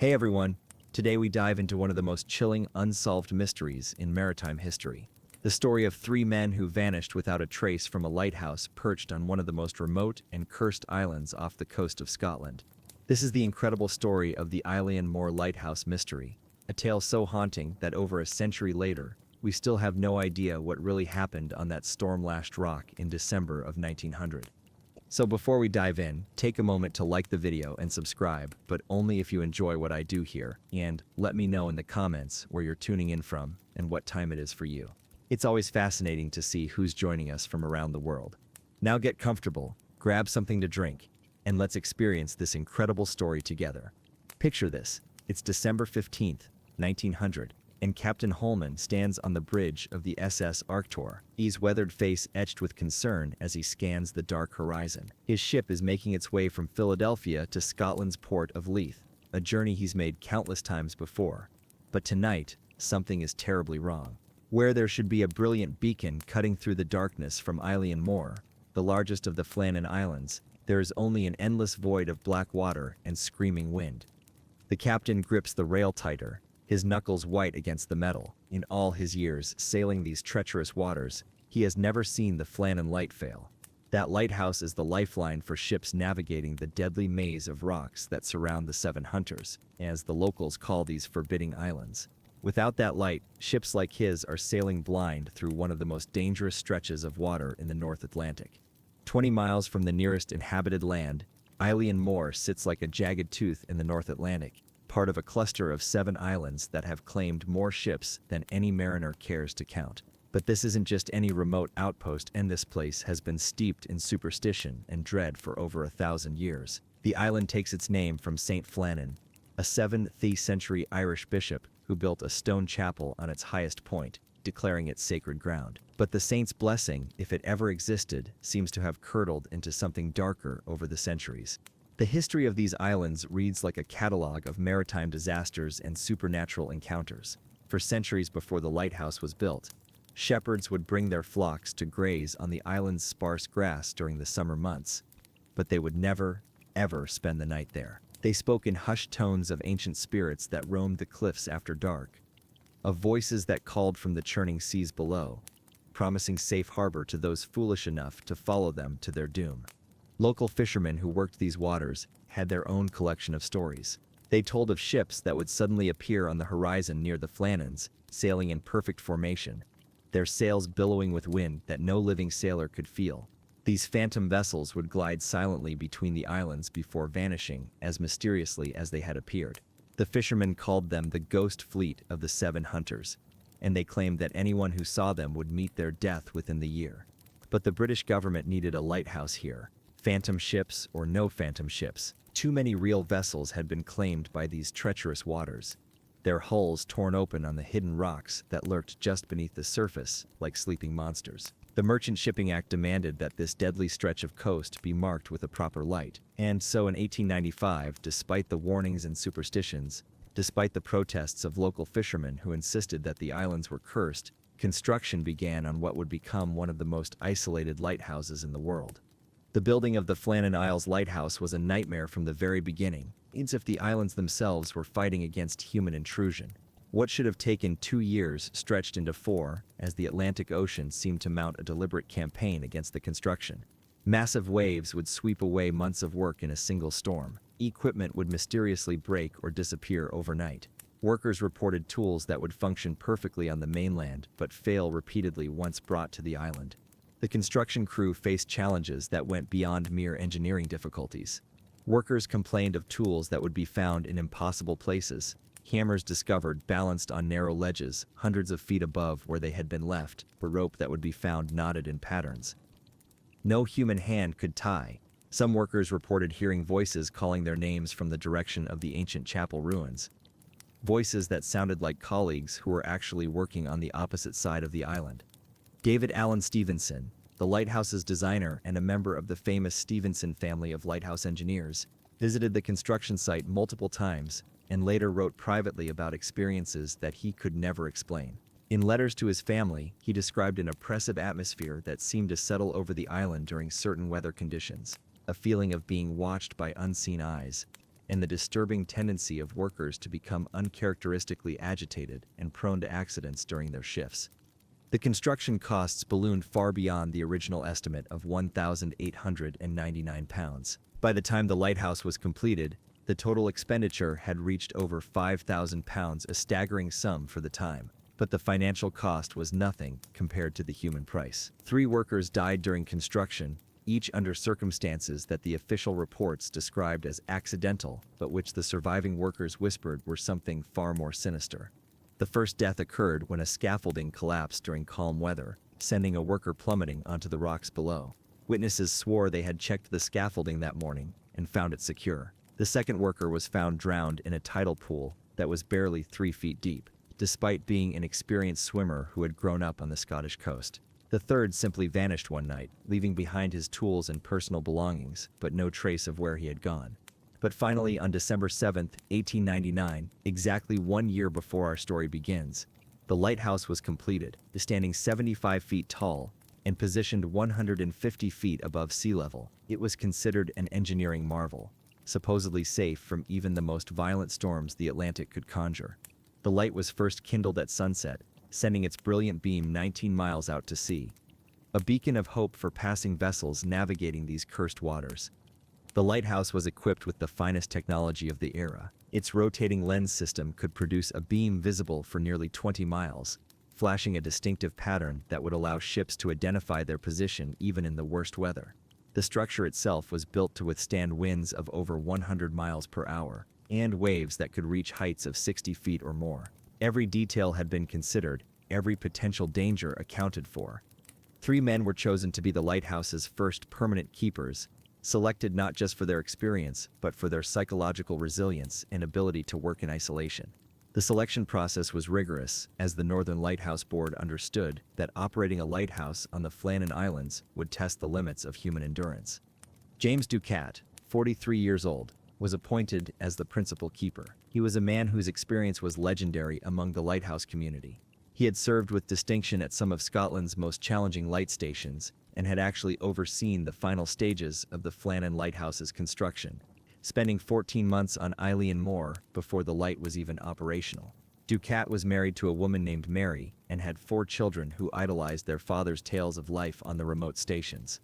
Hey everyone! Today we dive into one of the most chilling, unsolved mysteries in maritime history. The story of three men who vanished without a trace from a lighthouse perched on one of the most remote and cursed islands off the coast of Scotland. This is the incredible story of the Eilean Lighthouse mystery, a tale so haunting that over a century later, we still have no idea what really happened on that storm-lashed rock in December of 1900. So before we dive in, take a moment to like the video and subscribe, but only if you enjoy what I do here, and let me know in the comments where you're tuning in from and what time it is for you. It's always fascinating to see who's joining us from around the world. Now get comfortable, grab something to drink, and let's experience this incredible story together. Picture this, it's December 15th, 1900, and Captain Holman stands on the bridge of the SS Arctur, his weathered face etched with concern as he scans the dark horizon. His ship is making its way from Philadelphia to Scotland's port of Leith, a journey he's made countless times before. But tonight, something is terribly wrong. Where there should be a brilliant beacon cutting through the darkness from Eilean, the largest of the Flannan Islands, there is only an endless void of black water and screaming wind. The captain grips the rail tighter, his knuckles white against the metal. In all his years sailing these treacherous waters, he has never seen the Flannan light fail. That lighthouse is the lifeline for ships navigating the deadly maze of rocks that surround the Seven Hunters, as the locals call these forbidding islands. Without that light, ships like his are sailing blind through one of the most dangerous stretches of water in the North Atlantic. 20 miles from the nearest inhabited land, Eilean sits like a jagged tooth in the North Atlantic, part of a cluster of 7 islands that have claimed more ships than any mariner cares to count. But this isn't just any remote outpost, and this place has been steeped in superstition and dread for over 1,000 years. The island takes its name from Saint Flannan, a 7th century Irish bishop who built a stone chapel on its highest point, declaring it sacred ground. But the saint's blessing, if it ever existed, seems to have curdled into something darker over the centuries. The history of these islands reads like a catalog of maritime disasters and supernatural encounters. For centuries before the lighthouse was built, shepherds would bring their flocks to graze on the island's sparse grass during the summer months, but they would never, ever spend the night there. They spoke in hushed tones of ancient spirits that roamed the cliffs after dark, of voices that called from the churning seas below, promising safe harbor to those foolish enough to follow them to their doom. Local fishermen who worked these waters had their own collection of stories. They told of ships that would suddenly appear on the horizon near the Flannans, sailing in perfect formation, their sails billowing with wind that no living sailor could feel. These phantom vessels would glide silently between the islands before vanishing as mysteriously as they had appeared. The fishermen called them the ghost fleet of the Seven Hunters, and they claimed that anyone who saw them would meet their death within the year. But the British government needed a lighthouse here. Phantom ships or no phantom ships, too many real vessels had been claimed by these treacherous waters, their hulls torn open on the hidden rocks that lurked just beneath the surface like sleeping monsters. The Merchant Shipping Act demanded that this deadly stretch of coast be marked with a proper light, and so in 1895, despite the warnings and superstitions, despite the protests of local fishermen who insisted that the islands were cursed, construction began on what would become one of the most isolated lighthouses in the world. The building of the Flannan Isles Lighthouse was a nightmare from the very beginning, as if the islands themselves were fighting against human intrusion. What should have taken 2 years stretched into 4, as the Atlantic Ocean seemed to mount a deliberate campaign against the construction. Massive waves would sweep away months of work in a single storm. Equipment would mysteriously break or disappear overnight. Workers reported tools that would function perfectly on the mainland but fail repeatedly once brought to the island. The construction crew faced challenges that went beyond mere engineering difficulties. Workers complained of tools that would be found in impossible places, hammers discovered balanced on narrow ledges hundreds of feet above where they had been left, or rope that would be found knotted in patterns no human hand could tie. Some workers reported hearing voices calling their names from the direction of the ancient chapel ruins, voices that sounded like colleagues who were actually working on the opposite side of the island. David Allen Stevenson, the lighthouse's designer and a member of the famous Stevenson family of lighthouse engineers, visited the construction site multiple times and later wrote privately about experiences that he could never explain. In letters to his family, he described an oppressive atmosphere that seemed to settle over the island during certain weather conditions, a feeling of being watched by unseen eyes, and the disturbing tendency of workers to become uncharacteristically agitated and prone to accidents during their shifts. The construction costs ballooned far beyond the original estimate of £1,899. By the time the lighthouse was completed, the total expenditure had reached over £5,000, a staggering sum for the time. But the financial cost was nothing compared to the human price. 3 workers died during construction, each under circumstances that the official reports described as accidental, but which the surviving workers whispered were something far more sinister. The first death occurred when a scaffolding collapsed during calm weather, sending a worker plummeting onto the rocks below. Witnesses swore they had checked the scaffolding that morning and found it secure. The second worker was found drowned in a tidal pool that was barely 3 feet deep, despite being an experienced swimmer who had grown up on the Scottish coast. The third simply vanished one night, leaving behind his tools and personal belongings, but no trace of where he had gone. But finally, on December 7, 1899, exactly 1 year before our story begins, the lighthouse was completed, standing 75 feet tall and positioned 150 feet above sea level. It was considered an engineering marvel, supposedly safe from even the most violent storms the Atlantic could conjure. The light was first kindled at sunset, sending its brilliant beam 19 miles out to sea, a beacon of hope for passing vessels navigating these cursed waters. The lighthouse was equipped with the finest technology of the era. Its rotating lens system could produce a beam visible for nearly 20 miles, flashing a distinctive pattern that would allow ships to identify their position even in the worst weather. The structure itself was built to withstand winds of over 100 miles per hour, and waves that could reach heights of 60 feet or more. Every detail had been considered, every potential danger accounted for. 3 men were chosen to be the lighthouse's first permanent keepers, selected not just for their experience, but for their psychological resilience and ability to work in isolation. The selection process was rigorous, as the Northern Lighthouse Board understood that operating a lighthouse on the Flannan Islands would test the limits of human endurance. James Ducat, 43 years old, was appointed as the principal keeper. He was a man whose experience was legendary among the lighthouse community. He had served with distinction at some of Scotland's most challenging light stations and had actually overseen the final stages of the Flannan Lighthouse's construction, spending 14 months on Eilean Moor before the light was even operational. Ducat was married to a woman named Mary and had 4 children who idolized their father's tales of life on the remote stations.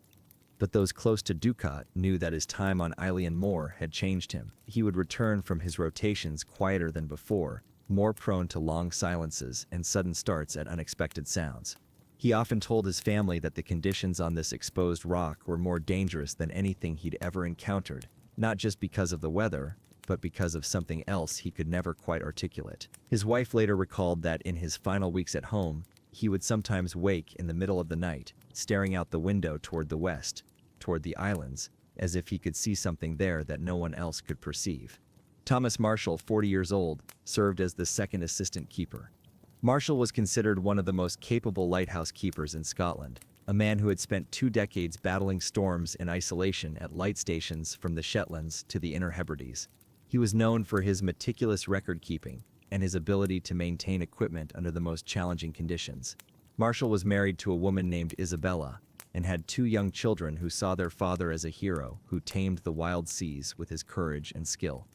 But those close to Ducat knew that his time on Eilean Moor had changed him. He would return from his rotations quieter than before, more prone to long silences and sudden starts at unexpected sounds. He often told his family that the conditions on this exposed rock were more dangerous than anything he'd ever encountered, not just because of the weather, but because of something else he could never quite articulate. His wife later recalled that in his final weeks at home, he would sometimes wake in the middle of the night, staring out the window toward the west, toward the islands, as if he could see something there that no one else could perceive. Thomas Marshall, 40 years old, served as the second assistant keeper. Marshall was considered one of the most capable lighthouse keepers in Scotland, a man who had spent 2 decades battling storms in isolation at light stations from the Shetlands to the Inner Hebrides. He was known for his meticulous record-keeping and his ability to maintain equipment under the most challenging conditions. Marshall was married to a woman named Isabella and had 2 young children who saw their father as a hero who tamed the wild seas with his courage and skill.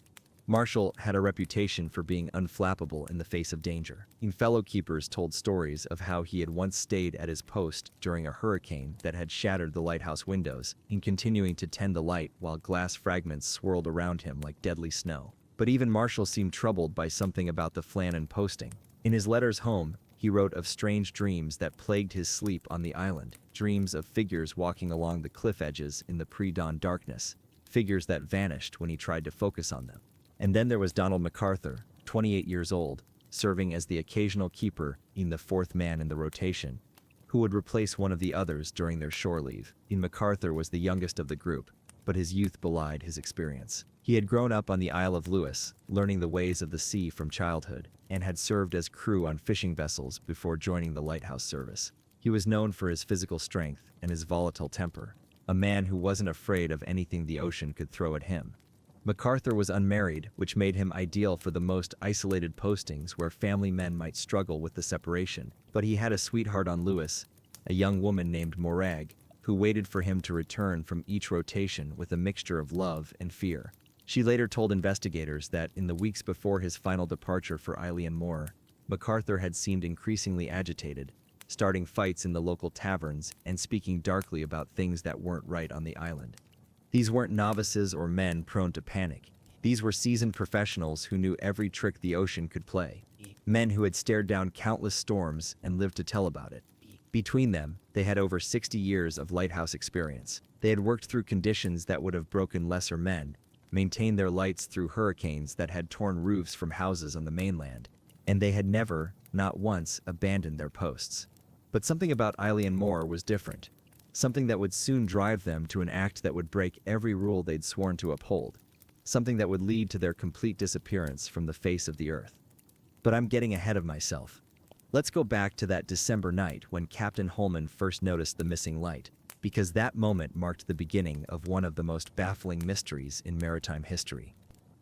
Marshall had a reputation for being unflappable in the face of danger. Fellow keepers told stories of how he had once stayed at his post during a hurricane that had shattered the lighthouse windows, and continuing to tend the light while glass fragments swirled around him like deadly snow. But even Marshall seemed troubled by something about the Flannan posting. In his letters home, he wrote of strange dreams that plagued his sleep on the island, dreams of figures walking along the cliff edges in the pre-dawn darkness, figures that vanished when he tried to focus on them. And then there was Donald MacArthur, 28 years old, serving as the occasional keeper, being the 4th man in the rotation, who would replace one of the others during their shore leave. MacArthur was the youngest of the group, but his youth belied his experience. He had grown up on the Isle of Lewis, learning the ways of the sea from childhood, and had served as crew on fishing vessels before joining the lighthouse service. He was known for his physical strength and his volatile temper, a man who wasn't afraid of anything the ocean could throw at him. MacArthur was unmarried, which made him ideal for the most isolated postings where family men might struggle with the separation, but he had a sweetheart on Lewis, a young woman named Morag, who waited for him to return from each rotation with a mixture of love and fear. She later told investigators that in the weeks before his final departure for Eilean Moor, MacArthur had seemed increasingly agitated, starting fights in the local taverns and speaking darkly about things that weren't right on the island. These weren't novices or men prone to panic. These were seasoned professionals who knew every trick the ocean could play. Men who had stared down countless storms and lived to tell about it. Between them, they had over 60 years of lighthouse experience. They had worked through conditions that would have broken lesser men, maintained their lights through hurricanes that had torn roofs from houses on the mainland, and they had never, not once, abandoned their posts. But something about Eilean Moor was different. Something that would soon drive them to an act that would break every rule they'd sworn to uphold. Something that would lead to their complete disappearance from the face of the earth. But I'm getting ahead of myself. Let's go back to that December night when Captain Holman first noticed the missing light, because that moment marked the beginning of one of the most baffling mysteries in maritime history.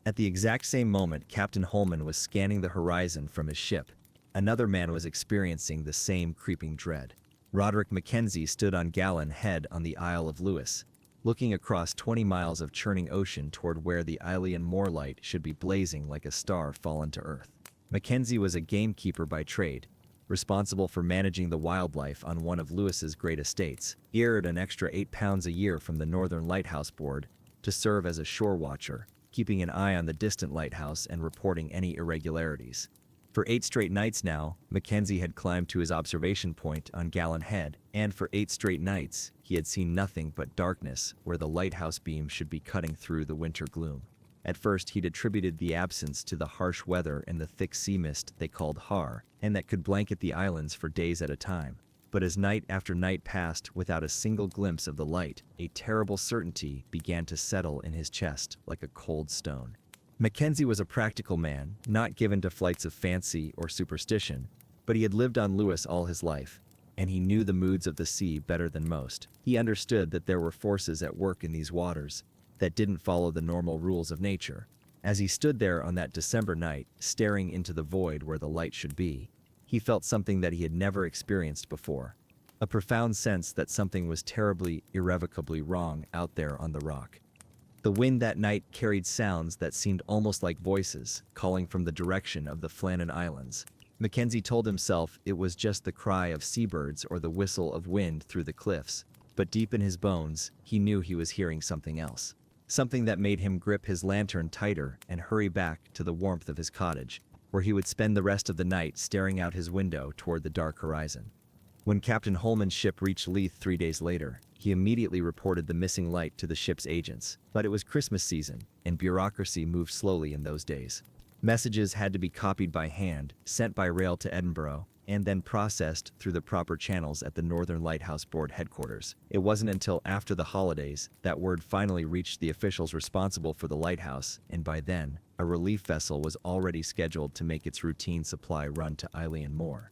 At the exact same moment Captain Holman was scanning the horizon from his ship, another man was experiencing the same creeping dread. Roderick Mackenzie stood on Gallen Head on the Isle of Lewis, looking across 20 miles of churning ocean toward where the Eilean Moor light should be blazing like a star fallen to earth. Mackenzie was a gamekeeper by trade, responsible for managing the wildlife on one of Lewis's great estates. He earned an extra £8 a year from the Northern Lighthouse Board to serve as a shore watcher, keeping an eye on the distant lighthouse and reporting any irregularities. For 8 straight nights now, Mackenzie had climbed to his observation point on Gallen Head, and for 8 straight nights, he had seen nothing but darkness where the lighthouse beam should be cutting through the winter gloom. At first, he'd attributed the absence to the harsh weather and the thick sea mist they called har, and that could blanket the islands for days at a time. But as night after night passed without a single glimpse of the light, a terrible certainty began to settle in his chest like a cold stone. Mackenzie was a practical man, not given to flights of fancy or superstition, but he had lived on Lewis all his life, and he knew the moods of the sea better than most. He understood that there were forces at work in these waters that didn't follow the normal rules of nature. As he stood there on that December night, staring into the void where the light should be, he felt something that he had never experienced before. A profound sense that something was terribly, irrevocably wrong out there on the rock. The wind that night carried sounds that seemed almost like voices, calling from the direction of the Flannan Islands. Mackenzie told himself it was just the cry of seabirds or the whistle of wind through the cliffs, but deep in his bones, he knew he was hearing something else. Something that made him grip his lantern tighter and hurry back to the warmth of his cottage, where he would spend the rest of the night staring out his window toward the dark horizon. When Captain Holman's ship reached Leith 3 days later, he immediately reported the missing light to the ship's agents. But it was Christmas season, and bureaucracy moved slowly in those days. Messages had to be copied by hand, sent by rail to Edinburgh, and then processed through the proper channels at the Northern Lighthouse Board headquarters. It wasn't until after the holidays that word finally reached the officials responsible for the lighthouse, and by then, a relief vessel was already scheduled to make its routine supply run to Eilean Moor.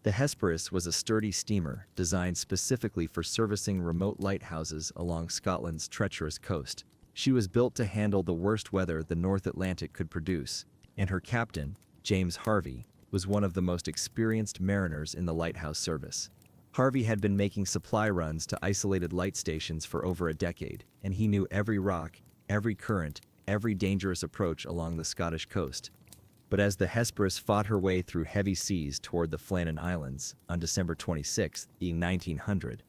The Hesperus was a sturdy steamer designed specifically for servicing remote lighthouses along Scotland's treacherous coast. She was built to handle the worst weather the North Atlantic could produce, and her captain, James Harvey, was one of the most experienced mariners in the lighthouse service. Harvey had been making supply runs to isolated light stations for over a decade, and he knew every rock, every current, every dangerous approach along the Scottish coast. But as the Hesperus fought her way through heavy seas toward the Flannan Islands on December 26, 1900,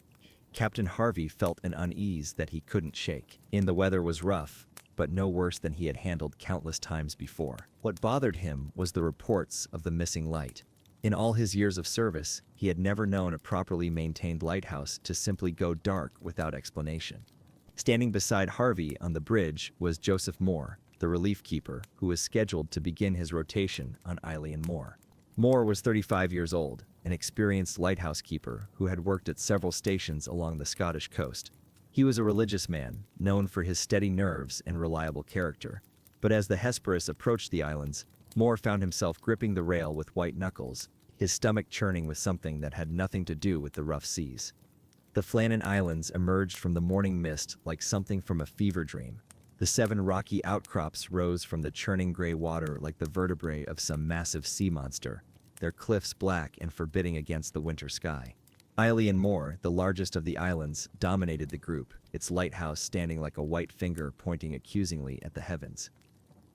Captain Harvey felt an unease that he couldn't shake. The weather was rough, but no worse than he had handled countless times before. What bothered him was the reports of the missing light. In all his years of service, he had never known a properly maintained lighthouse to simply go dark without explanation. Standing beside Harvey on the bridge was Joseph Moore, the relief keeper, who was scheduled to begin his rotation on Eilean Moor. Moore was 35 years old, an experienced lighthouse keeper who had worked at several stations along the Scottish coast. He was a religious man, known for his steady nerves and reliable character. But as the Hesperus approached the islands, Moore found himself gripping the rail with white knuckles, his stomach churning with something that had nothing to do with the rough seas. The Flannan Islands emerged from the morning mist like something from a fever dream. The 7 rocky outcrops rose from the churning gray water like the vertebrae of some massive sea monster, their cliffs black and forbidding against the winter sky. Eilean Moor, the largest of the islands, dominated the group, its lighthouse standing like a white finger pointing accusingly at the heavens.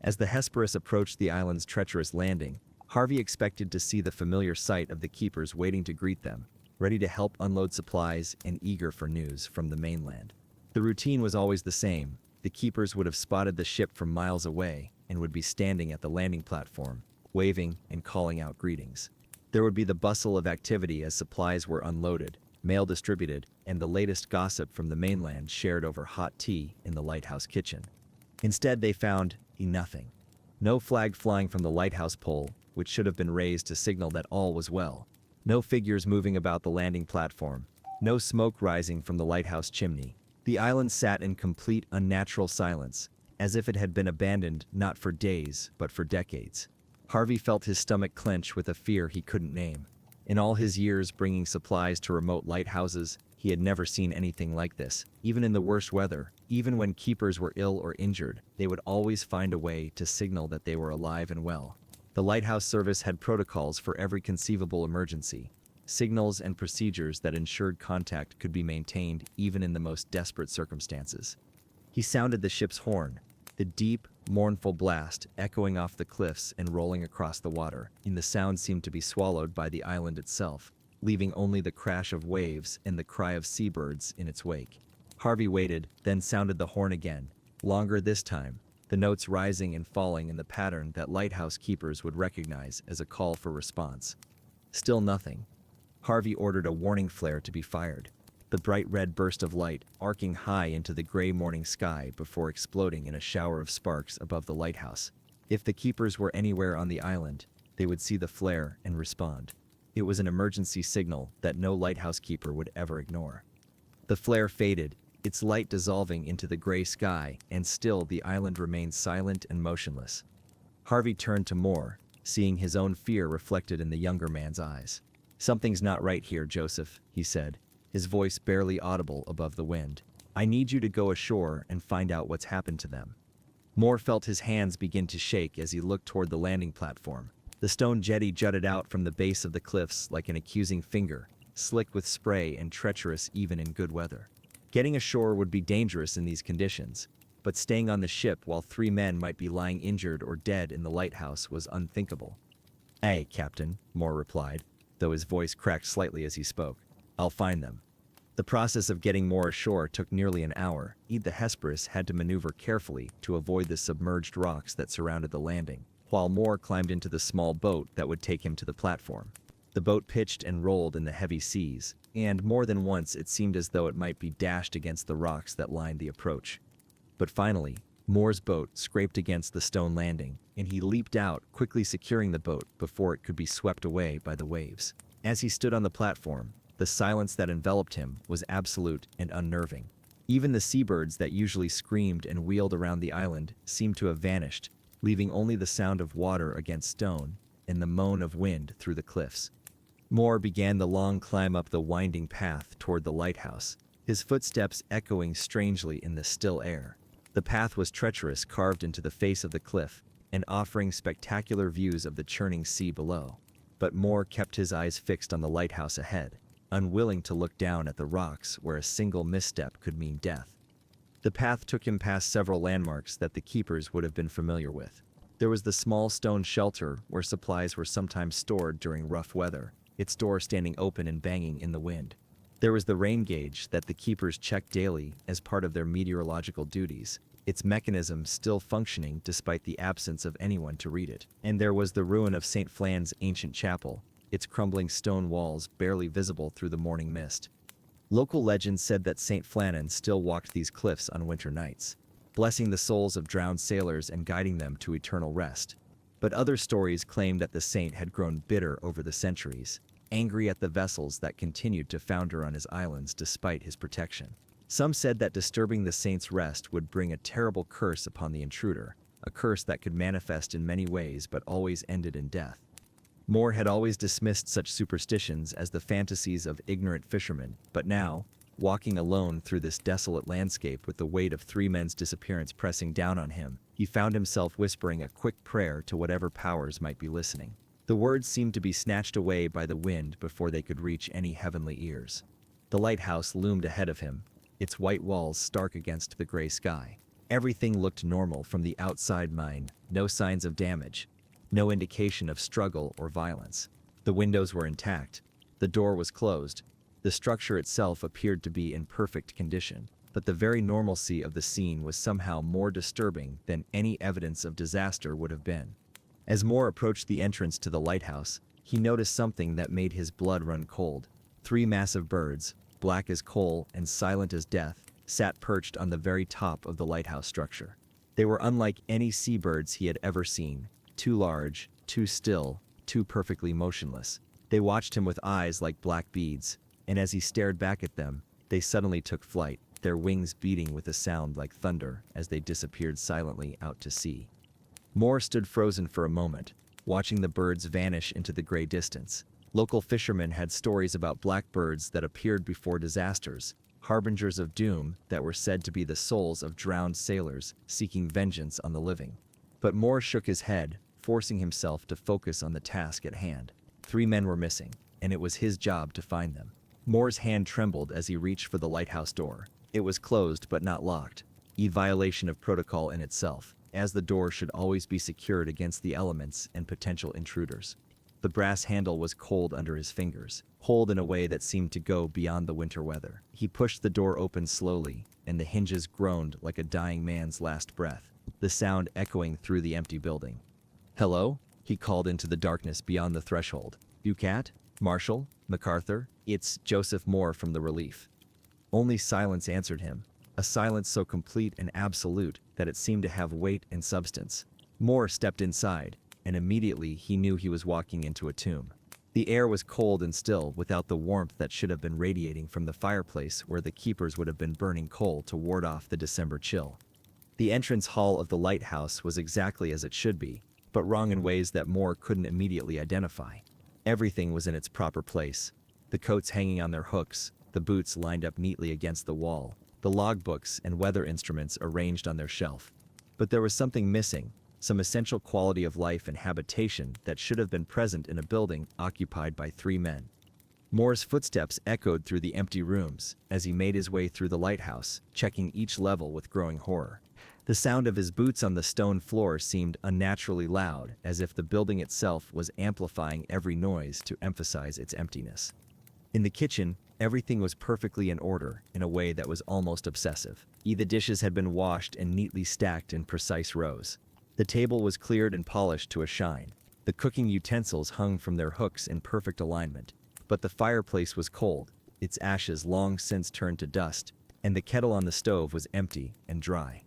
As the Hesperus approached the island's treacherous landing, Harvey expected to see the familiar sight of the keepers waiting to greet them, ready to help unload supplies and eager for news from the mainland. The routine was always the same. The keepers would have spotted the ship from miles away and would be standing at the landing platform, waving and calling out greetings. There would be the bustle of activity as supplies were unloaded, mail distributed, and the latest gossip from the mainland shared over hot tea in the lighthouse kitchen. Instead, they found nothing. No flag flying from the lighthouse pole, which should have been raised to signal that all was well. No figures moving about the landing platform. No smoke rising from the lighthouse chimney. The island sat in complete unnatural silence, as if it had been abandoned not for days, but for decades. Harvey felt his stomach clench with a fear he couldn't name. In all his years bringing supplies to remote lighthouses, he had never seen anything like this. Even in the worst weather, even when keepers were ill or injured, they would always find a way to signal that they were alive and well. The lighthouse service had protocols for every conceivable emergency, signals and procedures that ensured contact could be maintained even in the most desperate circumstances. He sounded the ship's horn, the deep, mournful blast echoing off the cliffs and rolling across the water, and the sound seemed to be swallowed by the island itself, leaving only the crash of waves and the cry of seabirds in its wake. Harvey waited, then sounded the horn again, longer this time, the notes rising and falling in the pattern that lighthouse keepers would recognize as a call for response. Still nothing. Harvey ordered a warning flare to be fired, the bright red burst of light arcing high into the gray morning sky before exploding in a shower of sparks above the lighthouse. If the keepers were anywhere on the island, they would see the flare and respond. It was an emergency signal that no lighthouse keeper would ever ignore. The flare faded, its light dissolving into the gray sky, and still the island remained silent and motionless. Harvey turned to Moore, seeing his own fear reflected in the younger man's eyes. "Something's not right here, Joseph," he said, his voice barely audible above the wind. "I need you to go ashore and find out what's happened to them." Moore felt his hands begin to shake as he looked toward the landing platform. The stone jetty jutted out from the base of the cliffs like an accusing finger, slick with spray and treacherous even in good weather. Getting ashore would be dangerous in these conditions, but staying on the ship while 3 men might be lying injured or dead in the lighthouse was unthinkable. "Aye, Captain," Moore replied, though his voice cracked slightly as he spoke. "I'll find them." The process of getting Moore ashore took nearly an hour. The Hesperus had to maneuver carefully to avoid the submerged rocks that surrounded the landing, while Moore climbed into the small boat that would take him to the platform. The boat pitched and rolled in the heavy seas, and more than once it seemed as though it might be dashed against the rocks that lined the approach. But finally, Moore's boat scraped against the stone landing, and he leaped out, quickly securing the boat before it could be swept away by the waves. As he stood on the platform, the silence that enveloped him was absolute and unnerving. Even the seabirds that usually screamed and wheeled around the island seemed to have vanished, leaving only the sound of water against stone and the moan of wind through the cliffs. Moore began the long climb up the winding path toward the lighthouse, his footsteps echoing strangely in the still air. The path was treacherous, carved into the face of the cliff, and offering spectacular views of the churning sea below. But Moore kept his eyes fixed on the lighthouse ahead, unwilling to look down at the rocks where a single misstep could mean death. The path took him past several landmarks that the keepers would have been familiar with. There was the small stone shelter where supplies were sometimes stored during rough weather, its door standing open and banging in the wind. There was the rain gauge that the keepers checked daily as part of their meteorological duties, its mechanism still functioning despite the absence of anyone to read it. And there was the ruin of St. Flan's ancient chapel, its crumbling stone walls barely visible through the morning mist. Local legends said that St. Flannan still walked these cliffs on winter nights, blessing the souls of drowned sailors and guiding them to eternal rest. But other stories claimed that the saint had grown bitter over the centuries, angry at the vessels that continued to founder on his islands despite his protection. Some said that disturbing the saint's rest would bring a terrible curse upon the intruder, a curse that could manifest in many ways but always ended in death. Moore had always dismissed such superstitions as the fantasies of ignorant fishermen, but now, walking alone through this desolate landscape with the weight of 3 men's disappearance pressing down on him, he found himself whispering a quick prayer to whatever powers might be listening. The words seemed to be snatched away by the wind before they could reach any heavenly ears. The lighthouse loomed ahead of him, its white walls stark against the gray sky. Everything looked normal from the outside mine, no signs of damage, no indication of struggle or violence. The windows were intact, the door was closed, the structure itself appeared to be in perfect condition, but the very normalcy of the scene was somehow more disturbing than any evidence of disaster would have been. As Moore approached the entrance to the lighthouse, he noticed something that made his blood run cold. 3 massive birds, black as coal and silent as death, sat perched on the very top of the lighthouse structure. They were unlike any seabirds he had ever seen, too large, too still, too perfectly motionless. They watched him with eyes like black beads, and as he stared back at them, they suddenly took flight, their wings beating with a sound like thunder as they disappeared silently out to sea. Moore stood frozen for a moment, watching the birds vanish into the gray distance. Local fishermen had stories about black birds that appeared before disasters, harbingers of doom that were said to be the souls of drowned sailors seeking vengeance on the living. But Moore shook his head, forcing himself to focus on the task at hand. 3 men were missing, and it was his job to find them. Moore's hand trembled as he reached for the lighthouse door. It was closed but not locked, a violation of protocol in itself, as the door should always be secured against the elements and potential intruders. The brass handle was cold under his fingers, cold in a way that seemed to go beyond the winter weather. He pushed the door open slowly, and the hinges groaned like a dying man's last breath, the sound echoing through the empty building. "Hello?" he called into the darkness beyond the threshold. "You cat? Marshall? MacArthur? It's Joseph Moore from the Relief." Only silence answered him, a silence so complete and absolute that it seemed to have weight and substance. Moore stepped inside, and immediately he knew he was walking into a tomb. The air was cold and still, without the warmth that should have been radiating from the fireplace where the keepers would have been burning coal to ward off the December chill. The entrance hall of the lighthouse was exactly as it should be, but wrong in ways that Moore couldn't immediately identify. Everything was in its proper place, the coats hanging on their hooks, the boots lined up neatly against the wall, the logbooks and weather instruments arranged on their shelf. But there was something missing, some essential quality of life and habitation that should have been present in a building occupied by 3 men. Moore's footsteps echoed through the empty rooms as he made his way through the lighthouse, checking each level with growing horror. The sound of his boots on the stone floor seemed unnaturally loud, as if the building itself was amplifying every noise to emphasize its emptiness. In the kitchen, everything was perfectly in order in a way that was almost obsessive. The dishes had been washed and neatly stacked in precise rows. The table was cleared and polished to a shine. The cooking utensils hung from their hooks in perfect alignment. But the fireplace was cold, its ashes long since turned to dust, and the kettle on the stove was empty and dry.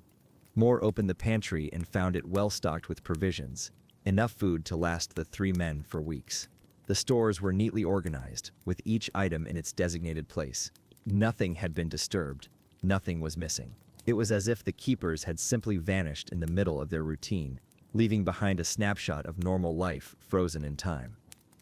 Moore opened the pantry and found it well stocked with provisions, enough food to last the 3 men for weeks. The stores were neatly organized, with each item in its designated place. Nothing had been disturbed, nothing was missing. It was as if the keepers had simply vanished in the middle of their routine, leaving behind a snapshot of normal life frozen in time.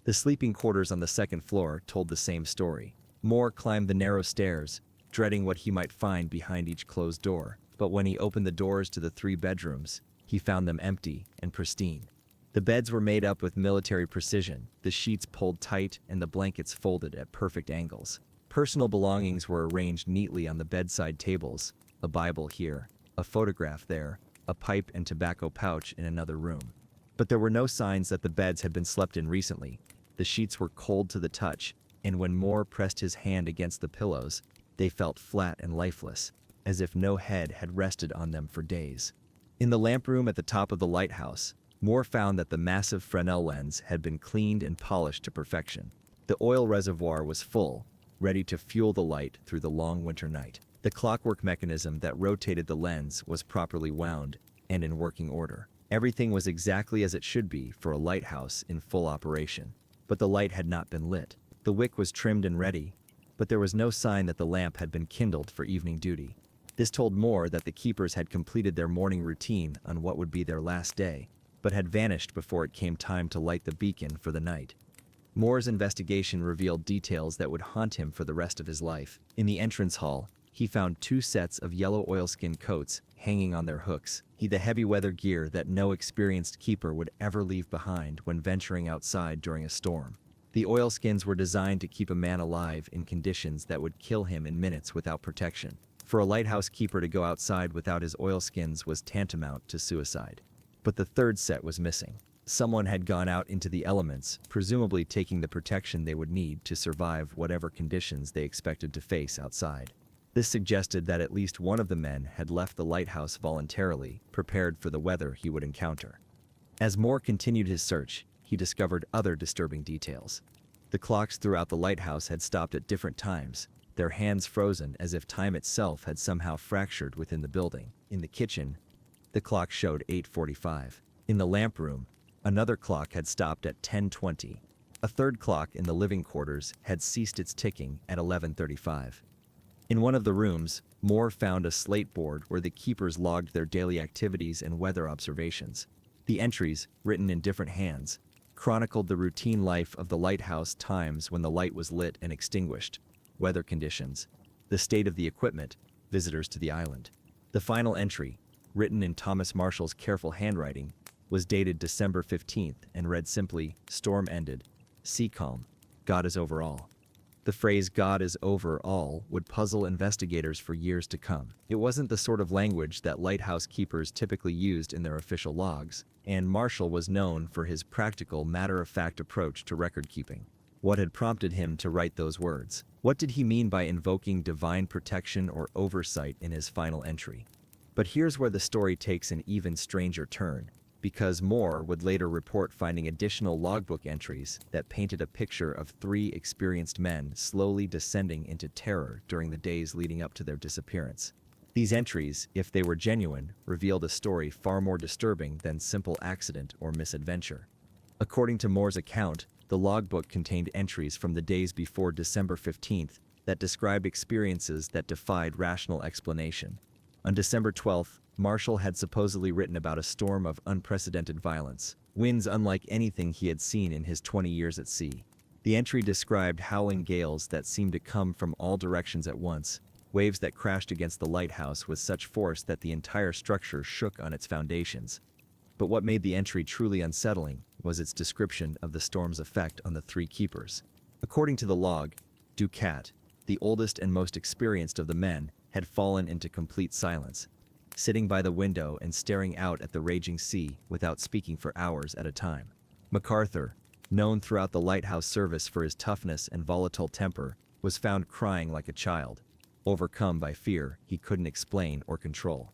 The sleeping quarters on the 2nd floor told the same story. Moore climbed the narrow stairs, dreading what he might find behind each closed door, but when he opened the doors to the 3 bedrooms, he found them empty and pristine. The beds were made up with military precision, the sheets pulled tight and the blankets folded at perfect angles. Personal belongings were arranged neatly on the bedside tables, a Bible here, a photograph there, a pipe and tobacco pouch in another room. But there were no signs that the beds had been slept in recently. The sheets were cold to the touch, and when Moore pressed his hand against the pillows, they felt flat and lifeless, as if no head had rested on them for days. In the lamp room at the top of the lighthouse, Moore found that the massive Fresnel lens had been cleaned and polished to perfection. The oil reservoir was full, ready to fuel the light through the long winter night. The clockwork mechanism that rotated the lens was properly wound and in working order. Everything was exactly as it should be for a lighthouse in full operation. But the light had not been lit. The wick was trimmed and ready, but there was no sign that the lamp had been kindled for evening duty. This told Moore that the keepers had completed their morning routine on what would be their last day, but had vanished before it came time to light the beacon for the night. Moore's investigation revealed details that would haunt him for the rest of his life. In the entrance hall, he found 2 sets of yellow oilskin coats hanging on their hooks. The heavy weather gear that no experienced keeper would ever leave behind when venturing outside during a storm. The oilskins were designed to keep a man alive in conditions that would kill him in minutes without protection. For a lighthouse keeper to go outside without his oilskins was tantamount to suicide. But the 3rd set was missing. Someone had gone out into the elements, presumably taking the protection they would need to survive whatever conditions they expected to face outside. This suggested that at least one of the men had left the lighthouse voluntarily, prepared for the weather he would encounter. As Moore continued his search, he discovered other disturbing details. The clocks throughout the lighthouse had stopped at different times, their hands frozen as if time itself had somehow fractured within the building. In the kitchen, the clock showed 8:45. In the lamp room, another clock had stopped at 10:20. A 3rd clock in the living quarters had ceased its ticking at 11:35. In one of the rooms, Moore found a slate board where the keepers logged their daily activities and weather observations. The entries, written in different hands, chronicled the routine life of the lighthouse, times when the light was lit and extinguished, weather conditions, the state of the equipment, visitors to the island. The final entry, written in Thomas Marshall's careful handwriting, was dated December 15th and read simply, "Storm ended. Sea calm. God is over all." The phrase "God is over all" would puzzle investigators for years to come. It wasn't the sort of language that lighthouse keepers typically used in their official logs, and Marshall was known for his practical, matter-of-fact approach to record-keeping. What had prompted him to write those words? What did he mean by invoking divine protection or oversight in his final entry? But here's where the story takes an even stranger turn, because Moore would later report finding additional logbook entries that painted a picture of 3 experienced men slowly descending into terror during the days leading up to their disappearance. These entries, if they were genuine, revealed a story far more disturbing than simple accident or misadventure. According to Moore's account, the logbook contained entries from the days before December 15th that described experiences that defied rational explanation. On December 12th, Marshall had supposedly written about a storm of unprecedented violence, winds unlike anything he had seen in his 20 years at sea. The entry described howling gales that seemed to come from all directions at once, waves that crashed against the lighthouse with such force that the entire structure shook on its foundations. But what made the entry truly unsettling was its description of the storm's effect on the 3 keepers. According to the log, Ducat, the oldest and most experienced of the men, had fallen into complete silence, sitting by the window and staring out at the raging sea without speaking for hours at a time. MacArthur, known throughout the lighthouse service for his toughness and volatile temper, was found crying like a child, overcome by fear he couldn't explain or control.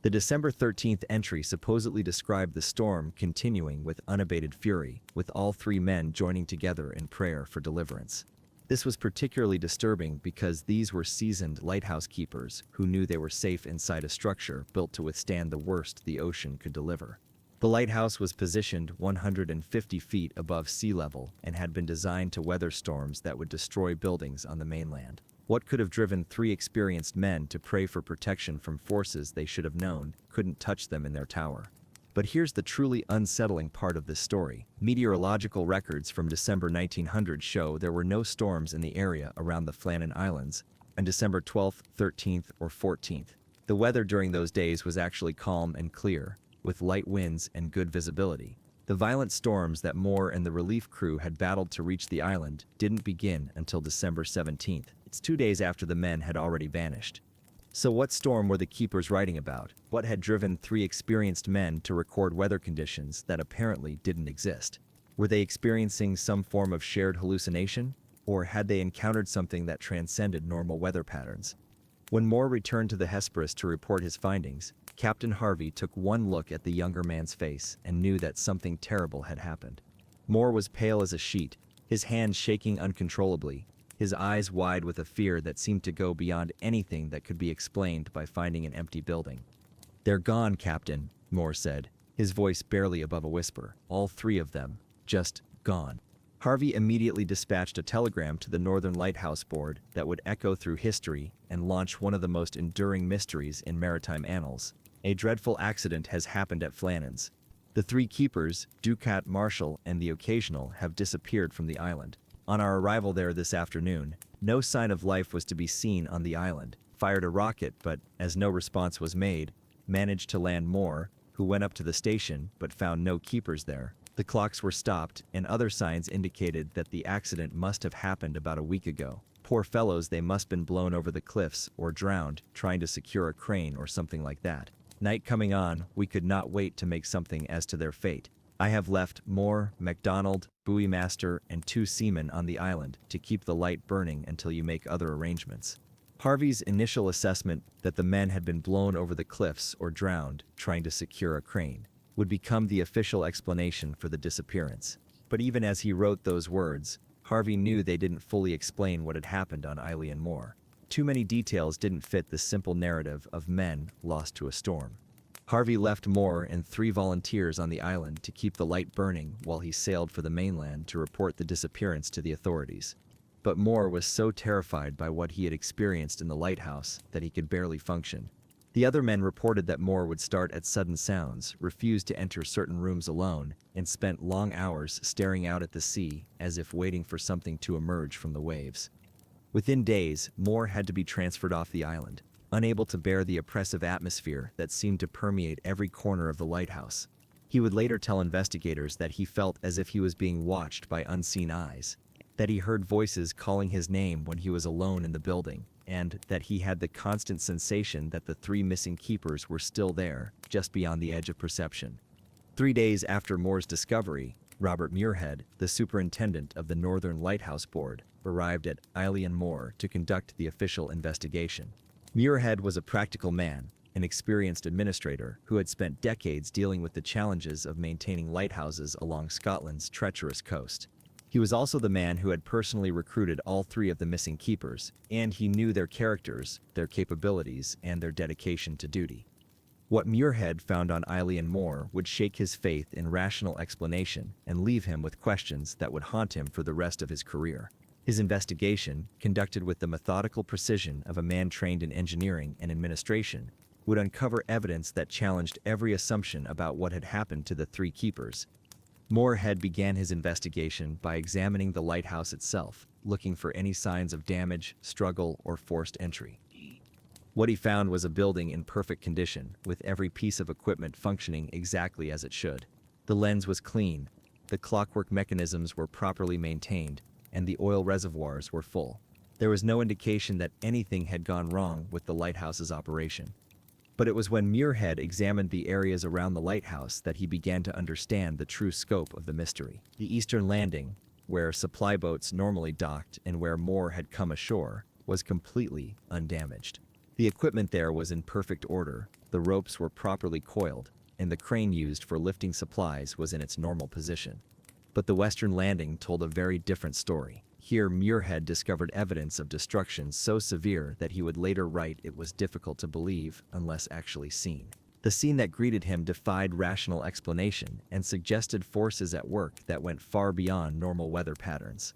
The December 13th entry supposedly described the storm continuing with unabated fury, with all 3 men joining together in prayer for deliverance. This was particularly disturbing because these were seasoned lighthouse keepers who knew they were safe inside a structure built to withstand the worst the ocean could deliver. The lighthouse was positioned 150 feet above sea level and had been designed to weather storms that would destroy buildings on the mainland. What could have driven 3 experienced men to pray for protection from forces they should have known couldn't touch them in their tower? But here's the truly unsettling part of this story. Meteorological records from December 1900 show there were no storms in the area around the Flannan Islands on December 12th, 13th, or 14th. The weather during those days was actually calm and clear, with light winds and good visibility. The violent storms that Moore and the relief crew had battled to reach the island didn't begin until December 17th. It's 2 days after the men had already vanished. So what storm were the keepers writing about? What had driven 3 experienced men to record weather conditions that apparently didn't exist? Were they experiencing some form of shared hallucination? Or had they encountered something that transcended normal weather patterns? When Moore returned to the Hesperus to report his findings, Captain Harvey took one look at the younger man's face and knew that something terrible had happened. Moore was pale as a sheet, his hands shaking uncontrollably, his eyes wide with a fear that seemed to go beyond anything that could be explained by finding an empty building. "They're gone, Captain," Moore said, his voice barely above a whisper. "All 3 of them. Just gone." Harvey immediately dispatched a telegram to the Northern Lighthouse Board that would echo through history and launch one of the most enduring mysteries in maritime annals. A dreadful accident has happened at Flannan's. The 3 keepers, Ducat, Marshall, and the Occasional, have disappeared from the island. On our arrival there this afternoon, no sign of life was to be seen on the island. fired a rocket but, as no response was made, managed to land Moore, who went up to the station but found no keepers there. The clocks were stopped, and other signs indicated that the accident must have happened about a week ago. Poor fellows, they must have been blown over the cliffs or drowned trying to secure a crane or something like that. Night coming on, we could not wait to make something as to their fate. I have left Moore, MacDonald, buoy master, and 2 seamen on the island to keep the light burning until you make other arrangements. Harvey's initial assessment that the men had been blown over the cliffs or drowned trying to secure a crane would become the official explanation for the disappearance. But even as he wrote those words, Harvey knew they didn't fully explain what had happened on Eilean Moor. Too many details didn't fit the simple narrative of men lost to a storm. Harvey left Moore and 3 volunteers on the island to keep the light burning while he sailed for the mainland to report the disappearance to the authorities. But Moore was so terrified by what he had experienced in the lighthouse that he could barely function. The other men reported that Moore would start at sudden sounds, refused to enter certain rooms alone, and spent long hours staring out at the sea as if waiting for something to emerge from the waves. Within days, Moore had to be transferred off the island, unable to bear the oppressive atmosphere that seemed to permeate every corner of the lighthouse. He would later tell investigators that he felt as if he was being watched by unseen eyes, that he heard voices calling his name when he was alone in the building, and that he had the constant sensation that the 3 missing keepers were still there, just beyond the edge of perception. 3 days after Moore's discovery, Robert Muirhead, the superintendent of the Northern Lighthouse Board, arrived at Eilean Moor to conduct the official investigation. Muirhead was a practical man, an experienced administrator who had spent decades dealing with the challenges of maintaining lighthouses along Scotland's treacherous coast. He was also the man who had personally recruited all 3 of the missing keepers, and he knew their characters, their capabilities, and their dedication to duty. What Muirhead found on Eilean Moor would shake his faith in rational explanation and leave him with questions that would haunt him for the rest of his career. His investigation, conducted with the methodical precision of a man trained in engineering and administration, would uncover evidence that challenged every assumption about what had happened to the 3 keepers. Moorhead began his investigation by examining the lighthouse itself, looking for any signs of damage, struggle, or forced entry. What he found was a building in perfect condition, with every piece of equipment functioning exactly as it should. The lens was clean, the clockwork mechanisms were properly maintained, and the oil reservoirs were full. There was no indication that anything had gone wrong with the lighthouse's operation. But it was when Muirhead examined the areas around the lighthouse that he began to understand the true scope of the mystery. The eastern landing, where supply boats normally docked and where Moore had come ashore, was completely undamaged. The equipment there was in perfect order, the ropes were properly coiled, and the crane used for lifting supplies was in its normal position. But the western landing told a very different story. Here, Muirhead discovered evidence of destruction so severe that he would later write it was difficult to believe unless actually seen. The scene that greeted him defied rational explanation and suggested forces at work that went far beyond normal weather patterns.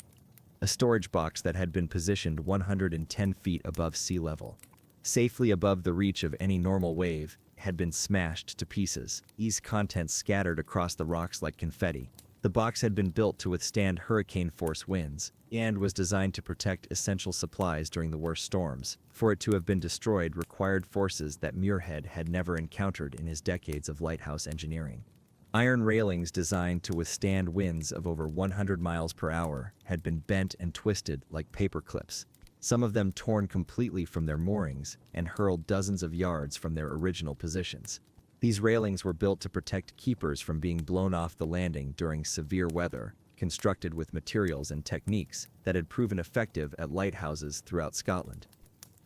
A storage box that had been positioned 110 feet above sea level, safely above the reach of any normal wave, had been smashed to pieces, its contents scattered across the rocks like confetti. The box had been built to withstand hurricane-force winds and was designed to protect essential supplies during the worst storms. For it to have been destroyed required forces that Muirhead had never encountered in his decades of lighthouse engineering. Iron railings designed to withstand winds of over 100 miles per hour had been bent and twisted like paper clips, some of them torn completely from their moorings and hurled dozens of yards from their original positions. These railings were built to protect keepers from being blown off the landing during severe weather, constructed with materials and techniques that had proven effective at lighthouses throughout Scotland.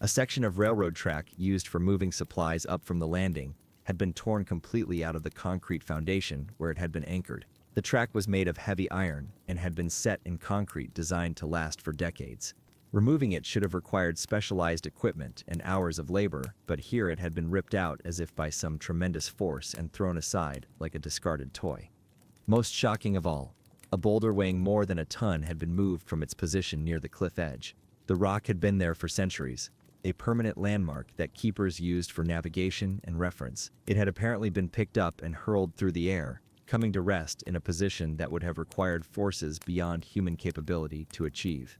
A section of railroad track used for moving supplies up from the landing had been torn completely out of the concrete foundation where it had been anchored. The track was made of heavy iron and had been set in concrete designed to last for decades. Removing it should have required specialized equipment and hours of labor, but here it had been ripped out as if by some tremendous force and thrown aside like a discarded toy. Most shocking of all, a boulder weighing more than a ton had been moved from its position near the cliff edge. The rock had been there for centuries, a permanent landmark that keepers used for navigation and reference. It had apparently been picked up and hurled through the air, coming to rest in a position that would have required forces beyond human capability to achieve.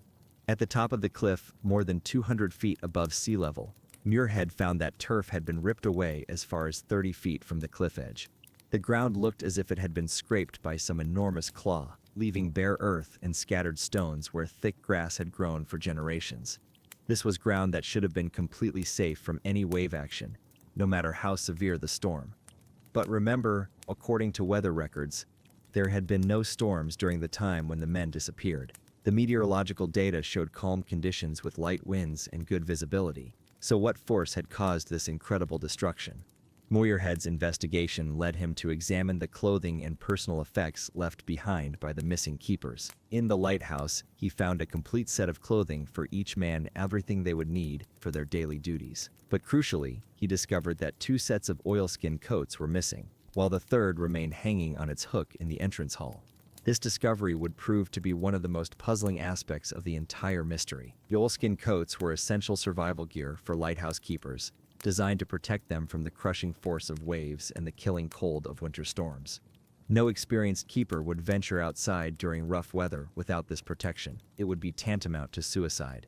At the top of the cliff, more than 200 feet above sea level, Muirhead found that turf had been ripped away as far as 30 feet from the cliff edge. The ground looked as if it had been scraped by some enormous claw, leaving bare earth and scattered stones where thick grass had grown for generations. This was ground that should have been completely safe from any wave action, no matter how severe the storm. But remember, according to weather records, there had been no storms during the time when the men disappeared. The meteorological data showed calm conditions with light winds and good visibility. So what force had caused this incredible destruction? Muirhead's investigation led him to examine the clothing and personal effects left behind by the missing keepers. In the lighthouse, he found a complete set of clothing for each man, everything they would need for their daily duties. But crucially, he discovered that 2 sets of oilskin coats were missing, while the third remained hanging on its hook in the entrance hall. This discovery would prove to be one of the most puzzling aspects of the entire mystery. The oilskin coats were essential survival gear for lighthouse keepers, designed to protect them from the crushing force of waves and the killing cold of winter storms. No experienced keeper would venture outside during rough weather without this protection. It would be tantamount to suicide.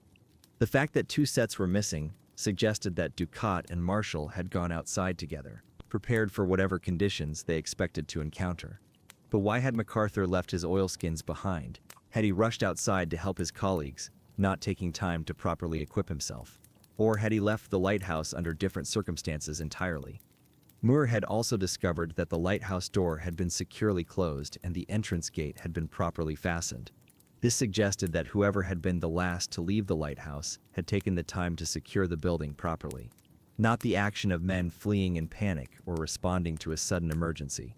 The fact that 2 sets were missing suggested that Ducat and Marshall had gone outside together, prepared for whatever conditions they expected to encounter. But why had MacArthur left his oilskins behind? Had he rushed outside to help his colleagues, not taking time to properly equip himself? Or had he left the lighthouse under different circumstances entirely? Muirhead also discovered that the lighthouse door had been securely closed and the entrance gate had been properly fastened. This suggested that whoever had been the last to leave the lighthouse had taken the time to secure the building properly, not the action of men fleeing in panic or responding to a sudden emergency.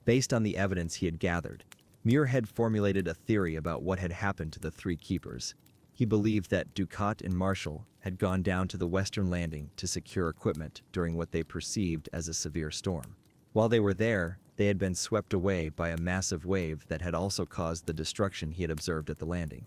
Based on the evidence he had gathered, Muirhead formulated a theory about what had happened to the 3 keepers. He believed that Ducat and Marshall had gone down to the western landing to secure equipment during what they perceived as a severe storm. While they were there, they had been swept away by a massive wave that had also caused the destruction he had observed at the landing.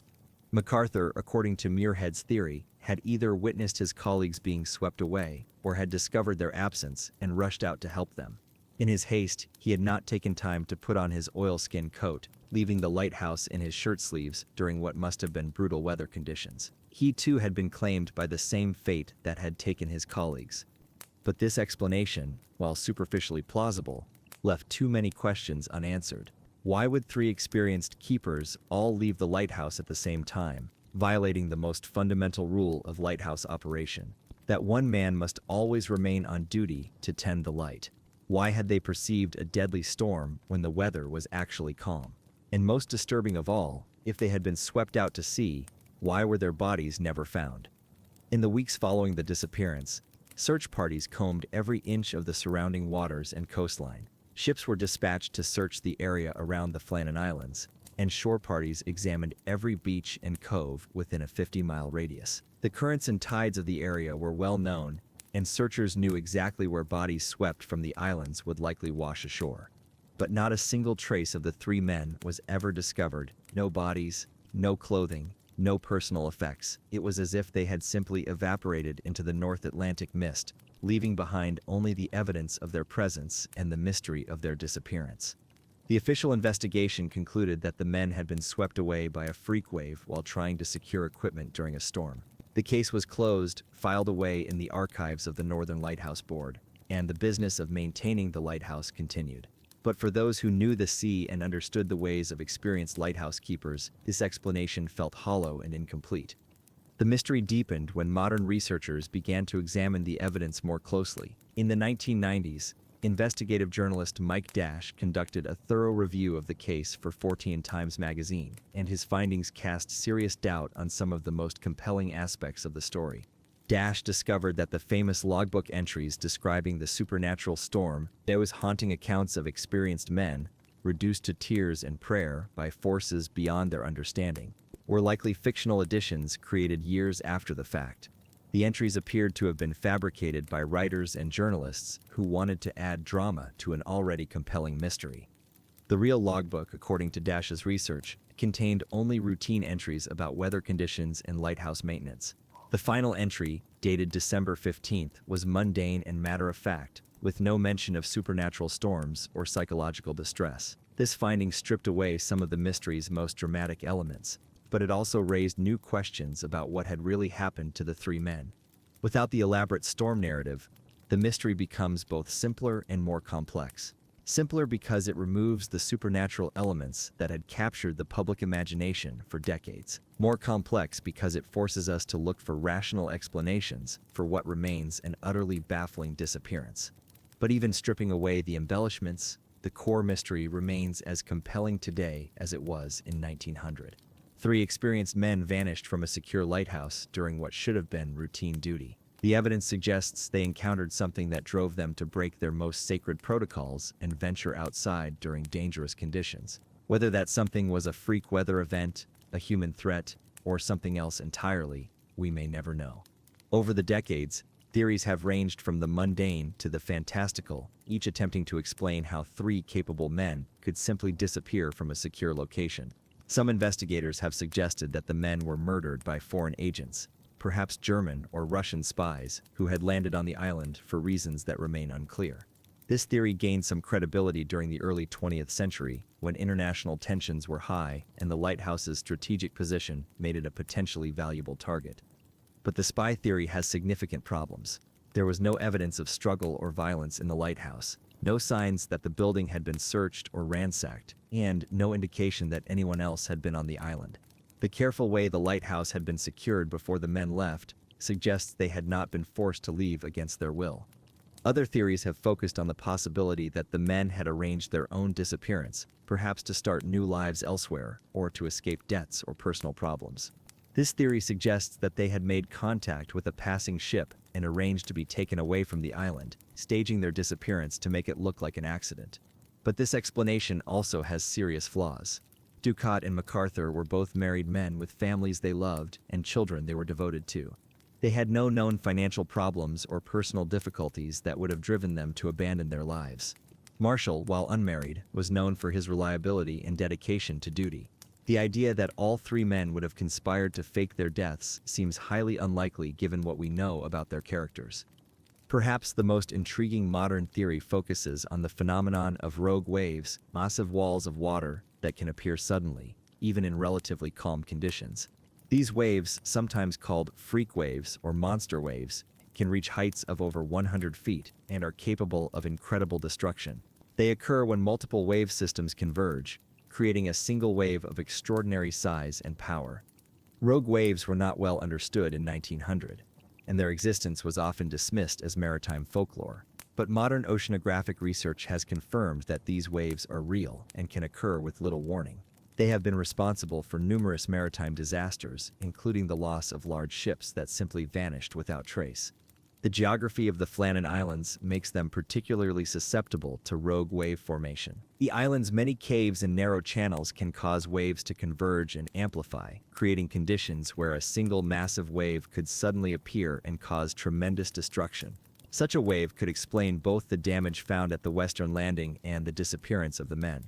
MacArthur, according to Muirhead's theory, had either witnessed his colleagues being swept away or had discovered their absence and rushed out to help them. In his haste, he had not taken time to put on his oilskin coat, leaving the lighthouse in his shirt sleeves during what must have been brutal weather conditions. He too had been claimed by the same fate that had taken his colleagues. But this explanation, while superficially plausible, left too many questions unanswered. Why would 3 experienced keepers all leave the lighthouse at the same time, violating the most fundamental rule of lighthouse operation, that one man must always remain on duty to tend the light? Why had they perceived a deadly storm when the weather was actually calm? And most disturbing of all, if they had been swept out to sea, why were their bodies never found? In the weeks following the disappearance, search parties combed every inch of the surrounding waters and coastline. Ships were dispatched to search the area around the Flannan Islands, and shore parties examined every beach and cove within a 50-mile radius. The currents and tides of the area were well known, and searchers knew exactly where bodies swept from the islands would likely wash ashore. But not a single trace of the 3 men was ever discovered. No bodies, no clothing, no personal effects. It was as if they had simply evaporated into the North Atlantic mist, leaving behind only the evidence of their presence and the mystery of their disappearance. The official investigation concluded that the men had been swept away by a freak wave while trying to secure equipment during a storm. The case was closed, filed away in the archives of the Northern Lighthouse Board, and the business of maintaining the lighthouse continued. But for those who knew the sea and understood the ways of experienced lighthouse keepers, this explanation felt hollow and incomplete. The mystery deepened when modern researchers began to examine the evidence more closely. In the 1990s, investigative journalist Mike Dash conducted a thorough review of the case for 14 Times magazine, and his findings cast serious doubt on some of the most compelling aspects of the story. Dash discovered that the famous logbook entries describing the supernatural storm, those haunting accounts of experienced men, reduced to tears and prayer by forces beyond their understanding, were likely fictional additions created years after the fact. The entries appeared to have been fabricated by writers and journalists who wanted to add drama to an already compelling mystery. The real logbook, according to Dash's research, contained only routine entries about weather conditions and lighthouse maintenance. The final entry, dated December 15th, was mundane and matter-of-fact, with no mention of supernatural storms or psychological distress. This finding stripped away some of the mystery's most dramatic elements, but it also raised new questions about what had really happened to the 3 men. Without the elaborate storm narrative, the mystery becomes both simpler and more complex. Simpler because it removes the supernatural elements that had captured the public imagination for decades. More complex because it forces us to look for rational explanations for what remains an utterly baffling disappearance. But even stripping away the embellishments, the core mystery remains as compelling today as it was in 1900. Three experienced men vanished from a secure lighthouse during what should have been routine duty. The evidence suggests they encountered something that drove them to break their most sacred protocols and venture outside during dangerous conditions. Whether that something was a freak weather event, a human threat, or something else entirely, we may never know. Over the decades, theories have ranged from the mundane to the fantastical, each attempting to explain how three capable men could simply disappear from a secure location. Some investigators have suggested that the men were murdered by foreign agents, perhaps German or Russian spies, who had landed on the island for reasons that remain unclear. This theory gained some credibility during the early 20th century, when international tensions were high and the lighthouse's strategic position made it a potentially valuable target. But the spy theory has significant problems. There was no evidence of struggle or violence in the lighthouse, no signs that the building had been searched or ransacked, and no indication that anyone else had been on the island. The careful way the lighthouse had been secured before the men left suggests they had not been forced to leave against their will. Other theories have focused on the possibility that the men had arranged their own disappearance, perhaps to start new lives elsewhere or to escape debts or personal problems. This theory suggests that they had made contact with a passing ship and arranged to be taken away from the island, staging their disappearance to make it look like an accident. But this explanation also has serious flaws. Ducat and MacArthur were both married men with families they loved and children they were devoted to. They had no known financial problems or personal difficulties that would have driven them to abandon their lives. Marshall, while unmarried, was known for his reliability and dedication to duty. The idea that all three men would have conspired to fake their deaths seems highly unlikely given what we know about their characters. Perhaps the most intriguing modern theory focuses on the phenomenon of rogue waves, massive walls of water that can appear suddenly, even in relatively calm conditions. These waves, sometimes called freak waves or monster waves, can reach heights of over 100 feet and are capable of incredible destruction. They occur when multiple wave systems converge, creating a single wave of extraordinary size and power. Rogue waves were not well understood in 1900, and their existence was often dismissed as maritime folklore. But modern oceanographic research has confirmed that these waves are real and can occur with little warning. They have been responsible for numerous maritime disasters, including the loss of large ships that simply vanished without trace. The geography of the Flannan Islands makes them particularly susceptible to rogue wave formation. The island's many caves and narrow channels can cause waves to converge and amplify, creating conditions where a single massive wave could suddenly appear and cause tremendous destruction. Such a wave could explain both the damage found at the western landing and the disappearance of the men.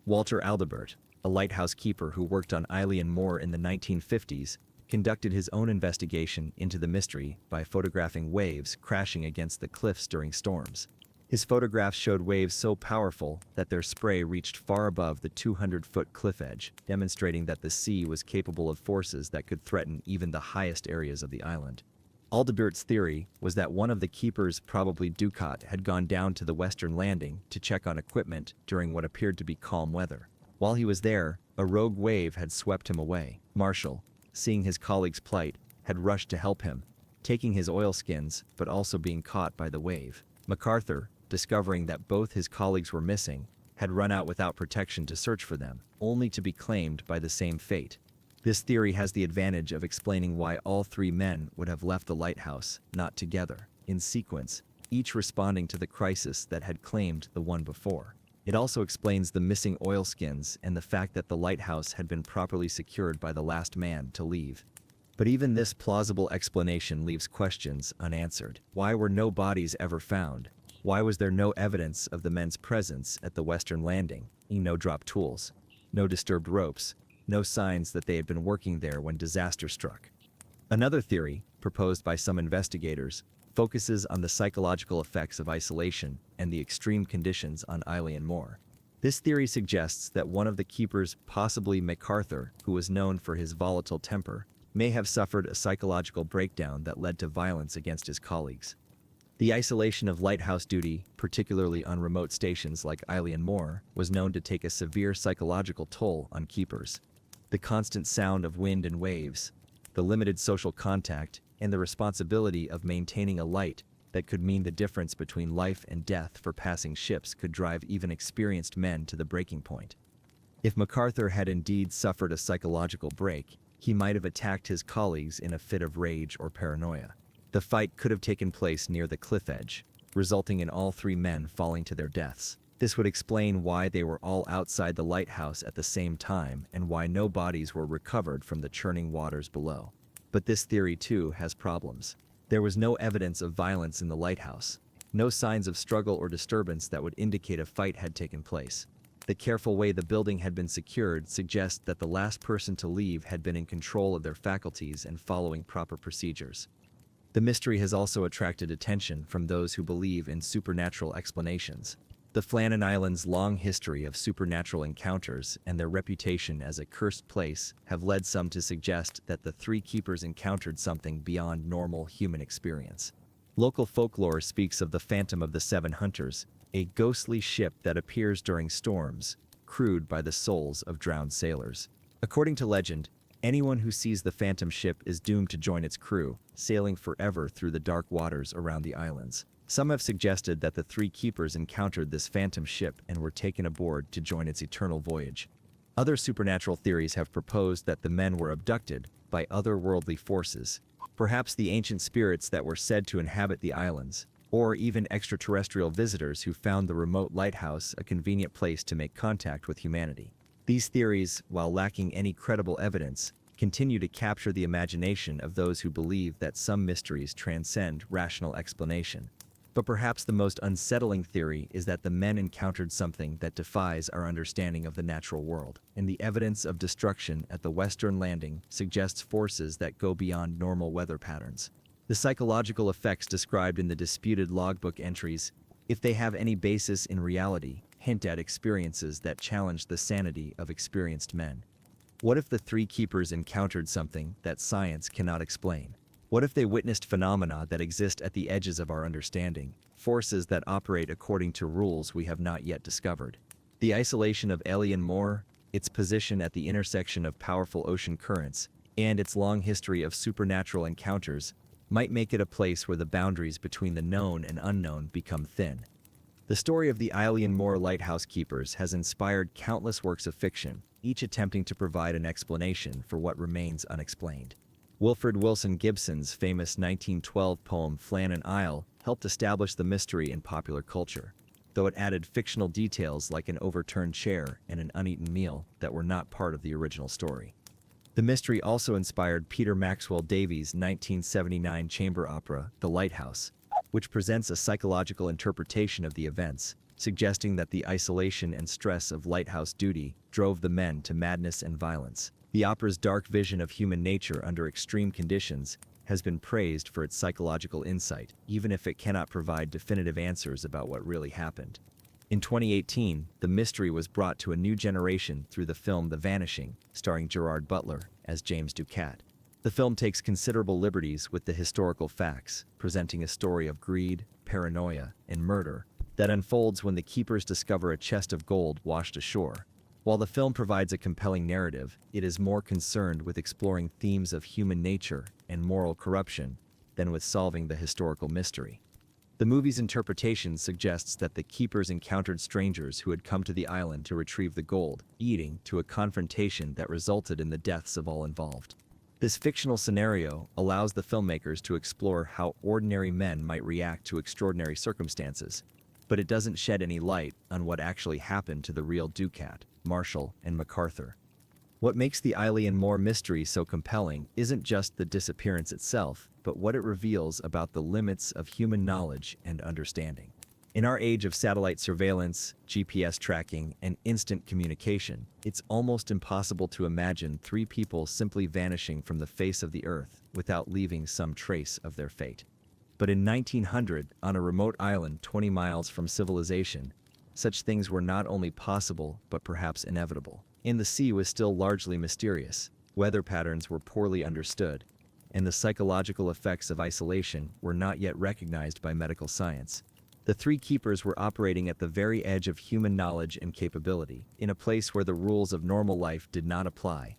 Walter Aldebert, a lighthouse keeper who worked on Eilean Moor in the 1950s, conducted his own investigation into the mystery by photographing waves crashing against the cliffs during storms. His photographs showed waves so powerful that their spray reached far above the 200-foot cliff edge, demonstrating that the sea was capable of forces that could threaten even the highest areas of the island. Aldebert's theory was that one of the keepers, probably Ducat, had gone down to the western landing to check on equipment during what appeared to be calm weather. While he was there, a rogue wave had swept him away. Marshall, seeing his colleague's plight, had rushed to help him, taking his oilskins but also being caught by the wave. MacArthur, discovering that both his colleagues were missing, had run out without protection to search for them, only to be claimed by the same fate. This theory has the advantage of explaining why all three men would have left the lighthouse, not together, in sequence, each responding to the crisis that had claimed the one before. It also explains the missing oilskins and the fact that the lighthouse had been properly secured by the last man to leave. But even this plausible explanation leaves questions unanswered. Why were no bodies ever found? Why was there no evidence of the men's presence at the western landing? No drop tools, no disturbed ropes, no signs that they had been working there when disaster struck. Another theory, proposed by some investigators, focuses on the psychological effects of isolation and the extreme conditions on Eilean Moor. This theory suggests that one of the keepers, possibly MacArthur, who was known for his volatile temper, may have suffered a psychological breakdown that led to violence against his colleagues. The isolation of lighthouse duty, particularly on remote stations like Eilean Moor, was known to take a severe psychological toll on keepers. The constant sound of wind and waves, the limited social contact, and the responsibility of maintaining a light that could mean the difference between life and death for passing ships could drive even experienced men to the breaking point. If MacArthur had indeed suffered a psychological break, he might have attacked his colleagues in a fit of rage or paranoia. The fight could have taken place near the cliff edge, resulting in all three men falling to their deaths. This would explain why they were all outside the lighthouse at the same time and why no bodies were recovered from the churning waters below. But this theory too has problems. There was no evidence of violence in the lighthouse, no signs of struggle or disturbance that would indicate a fight had taken place. The careful way the building had been secured suggests that the last person to leave had been in control of their faculties and following proper procedures. The mystery has also attracted attention from those who believe in supernatural explanations. The Flannan Islands' long history of supernatural encounters and their reputation as a cursed place have led some to suggest that the three keepers encountered something beyond normal human experience. Local folklore speaks of the Phantom of the Seven Hunters, a ghostly ship that appears during storms, crewed by the souls of drowned sailors. According to legend, anyone who sees the phantom ship is doomed to join its crew, sailing forever through the dark waters around the islands. Some have suggested that the three keepers encountered this phantom ship and were taken aboard to join its eternal voyage. Other supernatural theories have proposed that the men were abducted by otherworldly forces, perhaps the ancient spirits that were said to inhabit the islands, or even extraterrestrial visitors who found the remote lighthouse a convenient place to make contact with humanity. These theories, while lacking any credible evidence, continue to capture the imagination of those who believe that some mysteries transcend rational explanation. But perhaps the most unsettling theory is that the men encountered something that defies our understanding of the natural world, and the evidence of destruction at the Western Landing suggests forces that go beyond normal weather patterns. The psychological effects described in the disputed logbook entries, if they have any basis in reality, hint at experiences that challenge the sanity of experienced men. What if the three keepers encountered something that science cannot explain? What if they witnessed phenomena that exist at the edges of our understanding, forces that operate according to rules we have not yet discovered? The isolation of Eilean Moor, its position at the intersection of powerful ocean currents, and its long history of supernatural encounters might make it a place where the boundaries between the known and unknown become thin. The story of the Eilean Moor lighthouse keepers has inspired countless works of fiction, each attempting to provide an explanation for what remains unexplained. Wilfred Wilson Gibson's famous 1912 poem Flannan Isle helped establish the mystery in popular culture, though it added fictional details like an overturned chair and an uneaten meal that were not part of the original story. The mystery also inspired Peter Maxwell Davies' 1979 chamber opera, The Lighthouse, which presents a psychological interpretation of the events, suggesting that the isolation and stress of lighthouse duty drove the men to madness and violence. The opera's dark vision of human nature under extreme conditions has been praised for its psychological insight, even if it cannot provide definitive answers about what really happened. In 2018, the mystery was brought to a new generation through the film The Vanishing, starring Gerard Butler as James Ducat. The film takes considerable liberties with the historical facts, presenting a story of greed, paranoia, and murder that unfolds when the keepers discover a chest of gold washed ashore. While the film provides a compelling narrative, it is more concerned with exploring themes of human nature and moral corruption than with solving the historical mystery. The movie's interpretation suggests that the keepers encountered strangers who had come to the island to retrieve the gold, leading to a confrontation that resulted in the deaths of all involved. This fictional scenario allows the filmmakers to explore how ordinary men might react to extraordinary circumstances, but it doesn't shed any light on what actually happened to the real Ducat, Marshall, and MacArthur. What makes the Eilean Moor mystery so compelling isn't just the disappearance itself, but what it reveals about the limits of human knowledge and understanding. In our age of satellite surveillance, GPS tracking, and instant communication, it's almost impossible to imagine three people simply vanishing from the face of the earth without leaving some trace of their fate. But in 1900, on a remote island 20 miles from civilization, such things were not only possible but perhaps inevitable. And the sea was still largely mysterious. weather patterns were poorly understood, and the psychological effects of isolation were not yet recognized by medical science. The three keepers were operating at the very edge of human knowledge and capability, in a place where the rules of normal life did not apply.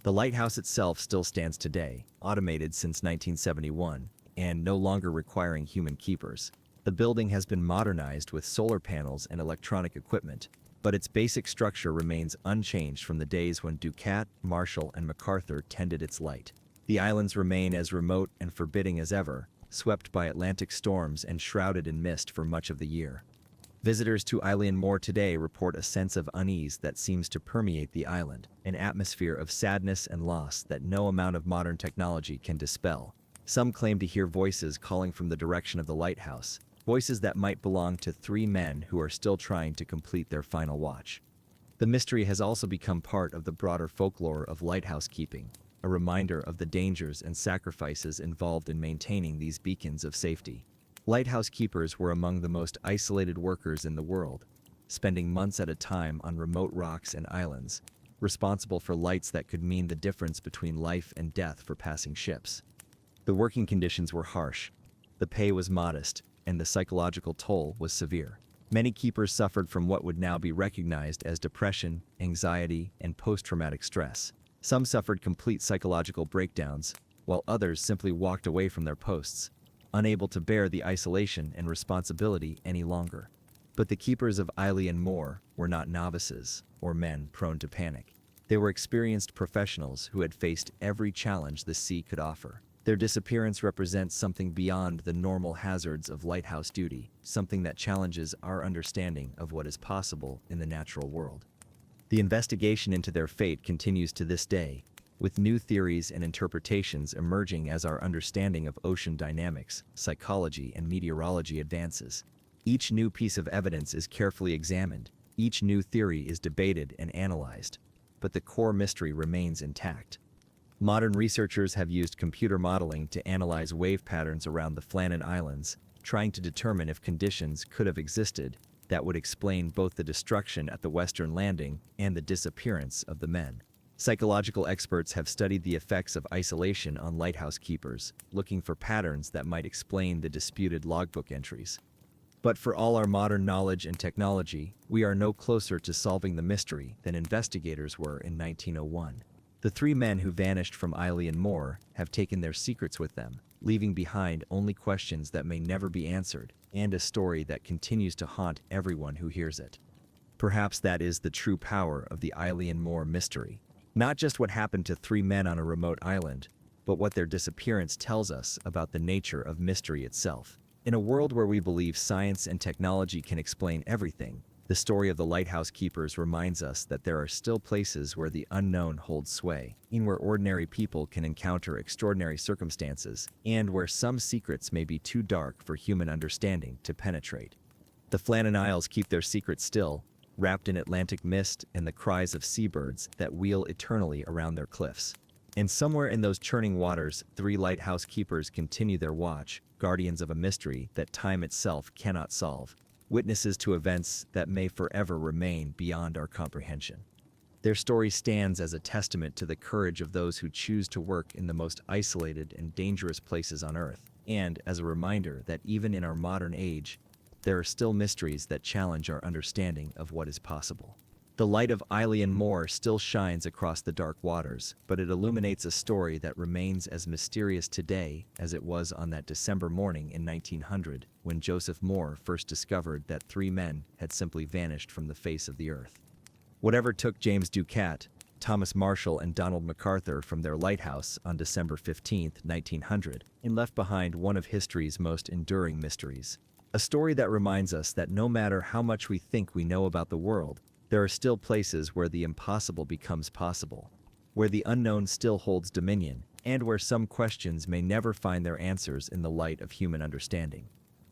The lighthouse itself still stands today, automated since 1971, and no longer requiring human keepers. The building has been modernized with solar panels and electronic equipment, but its basic structure remains unchanged from the days when Ducat, Marshall, and MacArthur tended its light. The islands remain as remote and forbidding as ever, swept by Atlantic storms and shrouded in mist for much of the year. Visitors to Eilean Moor today report a sense of unease that seems to permeate the island, an atmosphere of sadness and loss that no amount of modern technology can dispel. Some claim to hear voices calling from the direction of the lighthouse, voices that might belong to three men who are still trying to complete their final watch. The mystery has also become part of the broader folklore of lighthouse keeping, a reminder of the dangers and sacrifices involved in maintaining these beacons of safety. Lighthouse keepers were among the most isolated workers in the world, spending months at a time on remote rocks and islands, responsible for lights that could mean the difference between life and death for passing ships. The working conditions were harsh, the pay was modest, and the psychological toll was severe. Many keepers suffered from what would now be recognized as depression, anxiety, and post-traumatic stress. Some suffered complete psychological breakdowns, while others simply walked away from their posts, unable to bear the isolation and responsibility any longer. But the keepers of Eilean Moor were not novices or men prone to panic. They were experienced professionals who had faced every challenge the sea could offer. Their disappearance represents something beyond the normal hazards of lighthouse duty, something that challenges our understanding of what is possible in the natural world. The investigation into their fate continues to this day, with new theories and interpretations emerging as our understanding of ocean dynamics, psychology, and meteorology advances. Each new piece of evidence is carefully examined, each new theory is debated and analyzed, but the core mystery remains intact. Modern researchers have used computer modeling to analyze wave patterns around the Flannan Islands, trying to determine if conditions could have existed that would explain both the destruction at the Western Landing and the disappearance of the men. Psychological experts have studied the effects of isolation on lighthouse keepers, looking for patterns that might explain the disputed logbook entries. But for all our modern knowledge and technology, we are no closer to solving the mystery than investigators were in 1901. The three men who vanished from Eilean Moor have taken their secrets with them, leaving behind only questions that may never be answered, and a story that continues to haunt everyone who hears it. Perhaps that is the true power of the Eilean Moor mystery. Not just what happened to three men on a remote island, but what their disappearance tells us about the nature of mystery itself. In a world where we believe science and technology can explain everything, the story of the lighthouse keepers reminds us that there are still places where the unknown holds sway, in where ordinary people can encounter extraordinary circumstances, and where some secrets may be too dark for human understanding to penetrate. The Flannan Isles keep their secrets still, wrapped in Atlantic mist and the cries of seabirds that wheel eternally around their cliffs. And somewhere in those churning waters, three lighthouse keepers continue their watch, guardians of a mystery that time itself cannot solve, witnesses to events that may forever remain beyond our comprehension. Their story stands as a testament to the courage of those who choose to work in the most isolated and dangerous places on Earth, and as a reminder that even in our modern age, there are still mysteries that challenge our understanding of what is possible. The light of Eilean Moor still shines across the dark waters, but it illuminates a story that remains as mysterious today as it was on that December morning in 1900, when Joseph Moore first discovered that three men had simply vanished from the face of the earth. Whatever took James Ducat, Thomas Marshall, and Donald MacArthur from their lighthouse on December 15, 1900, and left behind one of history's most enduring mysteries. A story that reminds us that no matter how much we think we know about the world, there are still places where the impossible becomes possible, where the unknown still holds dominion, and where some questions may never find their answers in the light of human understanding.